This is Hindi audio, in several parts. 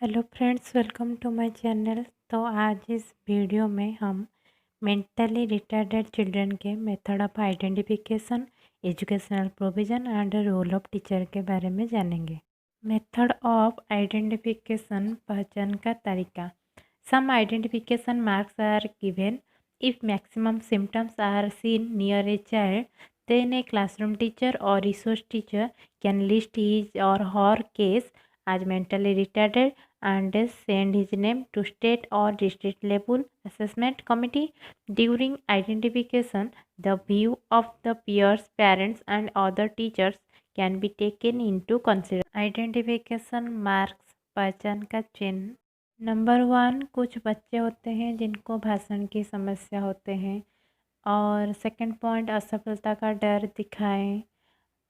Hello friends, welcome to my channel. तो आज इस वीडियो में हम मेंटली रिटार्डेड चिल्ड्रन के method of identification, educational provision and role of teacher के बारे में जानेंगे। मेथड ऑफ आइडेंटिफिकेशन, पहचान का तरीका। Some identification marks are given if maximum symptoms are seen near a child, then a classroom teacher or resource teacher can list his or her case as mentally retarded and send his name to state or district level assessment committee. During identification, the view of the peers, parents and other teachers can be taken into consideration. Identification marks, पहचान का चिन्ह। नंबर 1, कुछ बच्चे होते हैं जिनको भाषण की समस्या होते हैं। और सेकंड पॉइंट, असफलता का डर दिखाएं।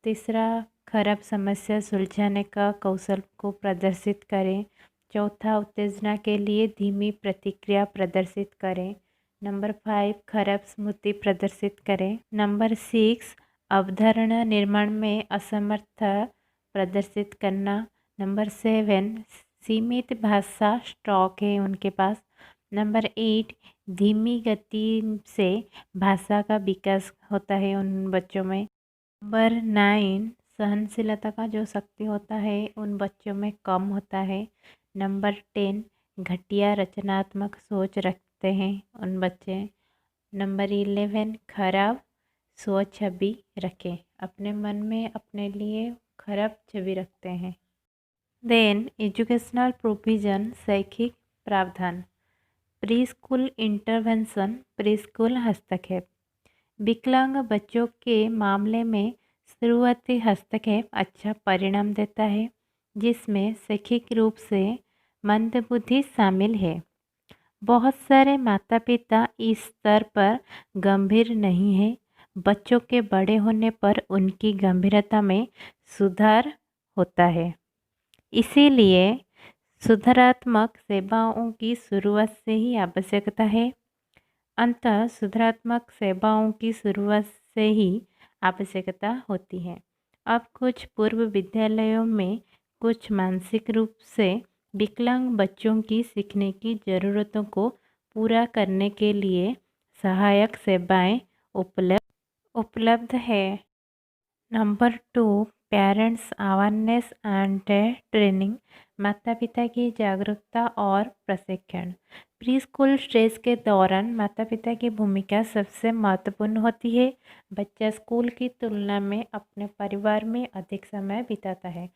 तीसरा, खराब समस्या सुलझाने का कौशल को प्रदर्शित करें। चौथा, उत्तेजना के लिए धीमी प्रतिक्रिया प्रदर्शित करें। नंबर 5, खराब स्मृति प्रदर्शित करें। नंबर 6, अवधारणा निर्माण में असमर्थता प्रदर्शित करना। नंबर 7, सीमित भाषा स्टॉक है उनके पास। नंबर 8, धीमी गति से भाषा का विकास होता है उन बच्चों में। नंबर 9, सहनशीलता का जो शक्ति होता है उन बच्चों में कम होता है। नंबर 10, घटिया रचनात्मक सोच रखते हैं उन बच्चे। नंबर 11, खराब सोच छवि रखें, अपने मन में अपने लिए खराब छवि रखते हैं। देन एजुकेशनल प्रोविजन, शैक्षिक प्रावधान। Pre school intervention, pre school हस्तक्षेप। विकलांग बच्चों के मामले में शुरुआती हस्तक्षेप अच्छा परिणाम देता है, जिसमें शैक्षिक रूप से मंदबुद्धि शामिल है। बहुत सारे माता पिता इस स्तर पर गंभीर नहीं हैं। बच्चों के बड़े होने पर उनकी गंभीरता में सुधार होता है, इसीलिए सुधारात्मक सेवाओं की शुरुआत से ही आवश्यकता है। अंततः सुधारात्मक सेवाओं की शुरुआत से ही आवश्यकता होती है। अब कुछ पूर्व विद्यालयों में कुछ मानसिक रूप से विकलांग बच्चों की सीखने की ज़रूरतों को पूरा करने के लिए सहायक सेवाएं उपलब्ध है। Number 2, parents awareness and training, माता पिता की जागरूकता और प्रशिक्षण। प्री स्कूल स्टेज के दौरान माता पिता की भूमिका सबसे महत्वपूर्ण होती है। बच्चा स्कूल की तुलना में अपने परिवार में अधिक समय बिताता है।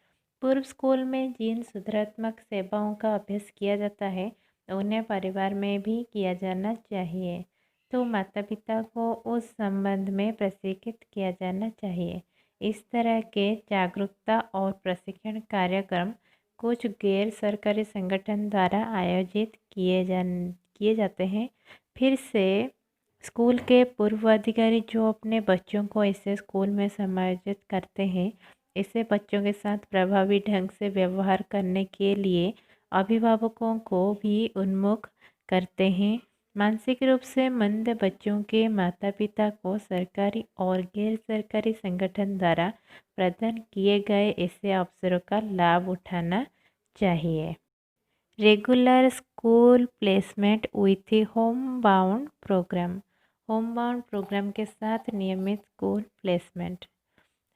पूर्व स्कूल में जिन सुधारात्मक सेवाओं का अभ्यास किया जाता है उन्हें परिवार में भी किया जाना चाहिए, तो माता पिता को उस संबंध में प्रशिक्षित किया जाना चाहिए। इस तरह के जागरूकता और प्रशिक्षण कार्यक्रम कुछ गैर सरकारी संगठन द्वारा आयोजित किए जाते हैं। फिर से स्कूल के पूर्व अधिकारी जो अपने बच्चों को ऐसे स्कूल में समायोजित करते हैं, ऐसे बच्चों के साथ प्रभावी ढंग से व्यवहार करने के लिए अभिभावकों को भी उन्मुख करते हैं। मानसिक रूप से मंद बच्चों के माता पिता को सरकारी और गैर सरकारी संगठन द्वारा प्रदान किए गए ऐसे अवसरों का लाभ उठाना चाहिए। Regular school placement with home bound program, home bound program के साथ नियमित school placement.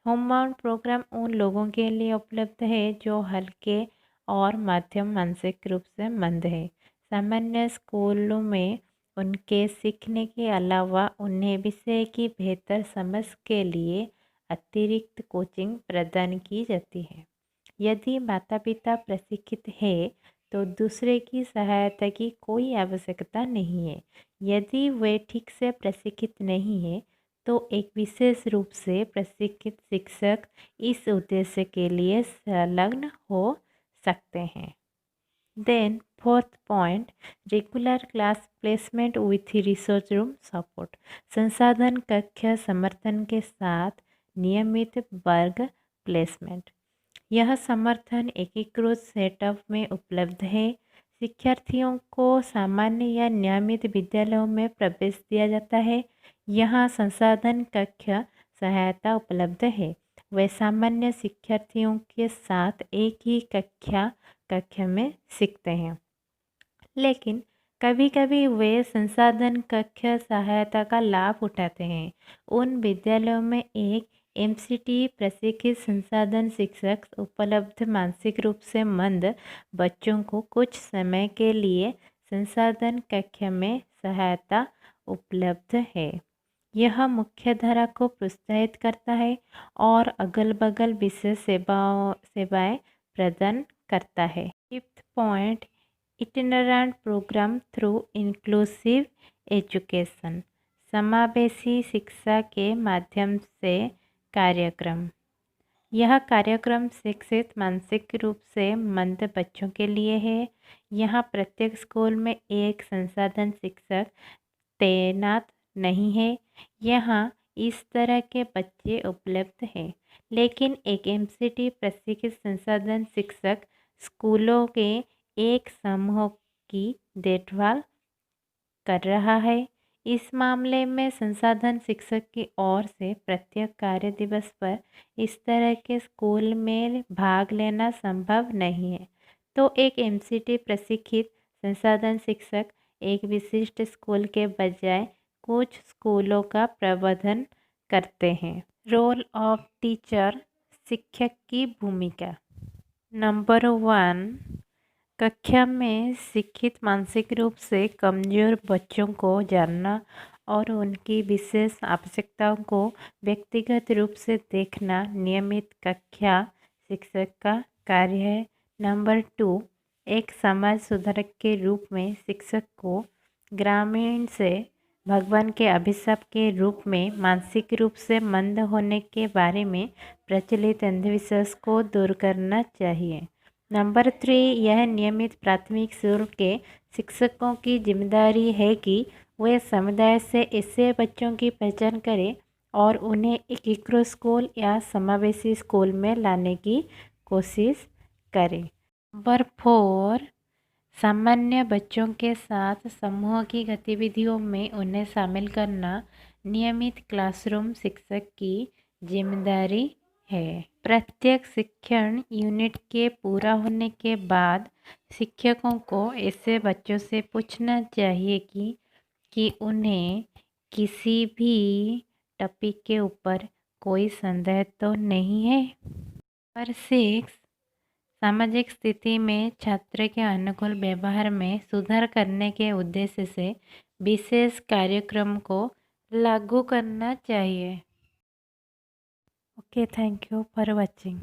Home bound program उन लोगों के लिए उपलब्ध है जो हल्के और मध्यम मानसिक रूप से मंद है। सामान्य स्कूलों में उनके सीखने के अलावा उन्हें विषय की बेहतर समझ के लिए अतिरिक्त कोचिंग प्रदान की जाती है। यदि माता पिता प्रशिक्षित है तो दूसरे की सहायता की कोई आवश्यकता नहीं है। यदि वे ठीक से प्रशिक्षित नहीं है तो एक विशेष रूप से प्रशिक्षित शिक्षक इस उद्देश्य के लिए संलग्न हो सकते हैं। Then fourth point, regular class placement with resource room support, संसाधन कक्ष समर्थन के साथ नियमित वर्ग प्लेसमेंट। यह समर्थन एकीकृत सेटअप में उपलब्ध है। शिक्षार्थियों को सामान्य या नियमित विद्यालयों में प्रवेश दिया जाता है। यहाँ संसाधन कक्ष सहायता उपलब्ध है। वे सामान्य शिक्षार्थियों के साथ एक ही कक्षा कक्षा में सीखते हैं। लेकिन कभी कभी वे संसाधन कक्षा सहायता का लाभ उठाते हैं। उन विद्यालयों में एक एमसीटी प्रशिक्षित संसाधन शिक्षक उपलब्ध, मानसिक रूप से मंद बच्चों को कुछ समय के लिए संसाधन कक्षा में सहायता उपलब्ध है। यह मुख्यधारा को प्रोत्साहित करता है और अगल बगल विशेष सेवाएं प्रदान करता है। 5th point, itinerant program through inclusive education, समावेशी शिक्षा के माध्यम से कार्यक्रम। यह कार्यक्रम शिक्षित मानसिक रूप से मंद बच्चों के लिए है। यहाँ प्रत्येक स्कूल में एक संसाधन शिक्षक तैनात नहीं है। यहाँ इस तरह के बच्चे उपलब्ध हैं, लेकिन एक एमसीटी प्रशिक्षित संसाधन शिक्षक स्कूलों के एक समूह की देखभाल कर रहा है। इस मामले में संसाधन शिक्षक की ओर से प्रत्येक कार्य दिवस पर इस तरह के स्कूल में भाग लेना संभव नहीं है। तो एक एमसीटी प्रशिक्षित संसाधन शिक्षक एक विशिष्ट स्कूल के बजाय कुछ स्कूलों का प्रबंधन करते हैं। रोल ऑफ टीचर, शिक्षक की भूमिका। नंबर 1, कक्षा में शिक्षित मानसिक रूप से कमजोर बच्चों को जानना और उनकी विशेष आवश्यकताओं को व्यक्तिगत रूप से देखना नियमित कक्षा शिक्षक का कार्य है। नंबर 2, एक समाज सुधारक के रूप में शिक्षक को ग्रामीण से भगवान के अभिशाप के रूप में मानसिक रूप से मंद होने के बारे में प्रचलित अंधविश्वास को दूर करना चाहिए। नंबर 3, यह नियमित प्राथमिक स्कूल के शिक्षकों की जिम्मेदारी है कि वे समुदाय से ऐसे बच्चों की पहचान करें और उन्हें एकीकृत स्कूल या समावेशी स्कूल में लाने की कोशिश करें। नंबर 4, सामान्य बच्चों के साथ समूह की गतिविधियों में उन्हें शामिल करना नियमित क्लासरूम शिक्षक की जिम्मेदारी है। प्रत्येक शिक्षण यूनिट के पूरा होने के बाद शिक्षकों को ऐसे बच्चों से पूछना चाहिए कि उन्हें किसी भी टॉपिक के ऊपर कोई संदेह तो नहीं है। नंबर 6, सामाजिक स्थिति में छात्र के अनुकूल व्यवहार में सुधार करने के उद्देश्य से विशेष कार्यक्रम को लागू करना चाहिए। Okay, thank you for watching.